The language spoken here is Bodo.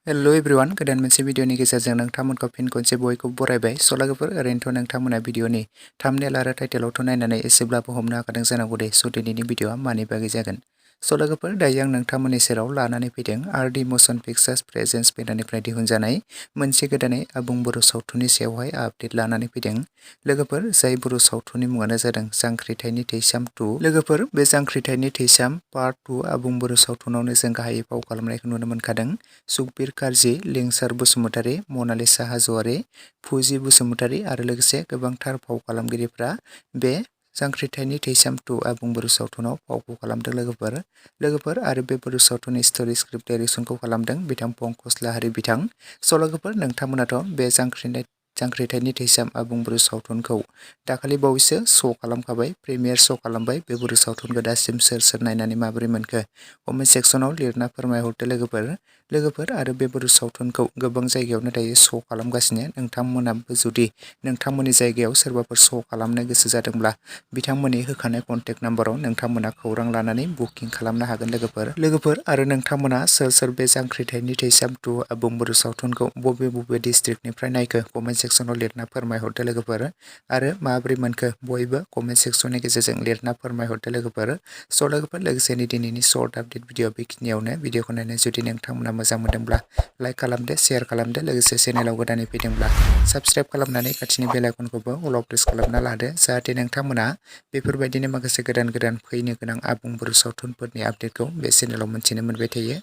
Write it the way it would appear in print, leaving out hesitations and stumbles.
हेलो एवरीवन गोदान मोनसे भिडिअनि गेजेरजों नोंथांमोनखौ फिन खनसे बयखौ बरायबाय सलागोफोर ओरैनोथ' नोंथांमोना भिडिअनि थाम्बनेल आरो टाइटेलावथ' नायनानै एसेब्लाबो हमनो हाखादों जानांगौ दे स' दिनैनि भिडिअआ मानि बागै जागोन सलागोफोर दायो आं नोंथांमोननि सेराव लानानै फैदों आरडि मशन पिक्चार्स प्रेजेन्स बेनारनिफ्राय दिहुनजानाय मोनसे गोदानै आबुं बर' सावथुननि सायावहाय आपडेट लानानै फैदों लोगोफोर जाय बर' सावथुननि मुङानो जादों जांख्रिथायनि थैसाम 2 लोगोफोर बे जांख्रिथायनि थैसाम पार्ट 2 आबुं बर' सावथुनावनो जों गाहायै फाव खालामनायखौ नुनो मोनखादों सुखबीर कार्जी, लिंसार बसुमतारी, मनालिसा हाज'वारी, फुजि बसुमतारी आरो लोगोसे गोबांथार फाव खालामगिरिफ्रा बे जांख्रिथायनि थैसाम 2 आबुं बर' सावथुनाव फावखौ खालामदों लोगोफोर आरो बे बर' सावथुननि स्ट'रि स्क्रिप्ट डाइरेक्सनखौ खालामदों बिथां पंकज लाहारी बिथां सल'गोफोर नोंथांमोनाथ' बे जांख्रिथायनि थैसाम आबुं बर' सावथुनखौ दाखालि बावैसो श' खालामखाबाय प्रिमियार श' खालामबाय बे बर' सावथुनखौ दासिम सोर नायनानै माबोरै मोनखो कमेन्ट सेक्सनाव लिरना फोरमायहरदो लोगोफोर आरो बे बर' सावथुनखौ गोबां जायगायावनो दायो श' खालामगासिनो नोंथांमोनाबो जुदि नोंथांमोननि जायगायाव सोरबाफोर श' खालामनो गोसो जादोंब्ला बिथांमोननि होखानाय कन्टेक्ट नाम्बाराव नोंथांमोना खौरां लानानै बुकिं खालामनो हागोन लोगोफोर आरो नोंथांमोना सोर बे जांख्रिथायनि थैसाम 2 आबुं बर' सावथुनखौ बबे डिस्ट्रिक्टनिफ्राय नायखो कमेन्ट सेक्सनाव लिरना फोरमायहरदो लोगोफोर आरो माबोरै मोनखो बयबो कमेन्ट सेक्सननि गेजेरजों लिरना फोरमायहरदो लोगोफोर लोगोसेनि दिनैनि शर्ट आपडेट भिडिअ बेखिनियावनो भिडिअखौ नायनो जुदि नोंथांमोना मोजां मोनदोंब्ला लाइक खालामदो शेयार खालामदो लोगोसे चेनेलाव गोदानै फैदोंब्ला साबस्क्राइब खालामनानै खाथिनि बेल आइकनखौबो अलाव प्रेस खालामना लादो जाहाथे नोंथांमोना बेफोरबायदिनो माखासे गोदान फैनो गोनां आबुं बर' सावथुनफोरनि आपडेटखौ बे चेनेलाव मोनथिनो मोनबाय थायो।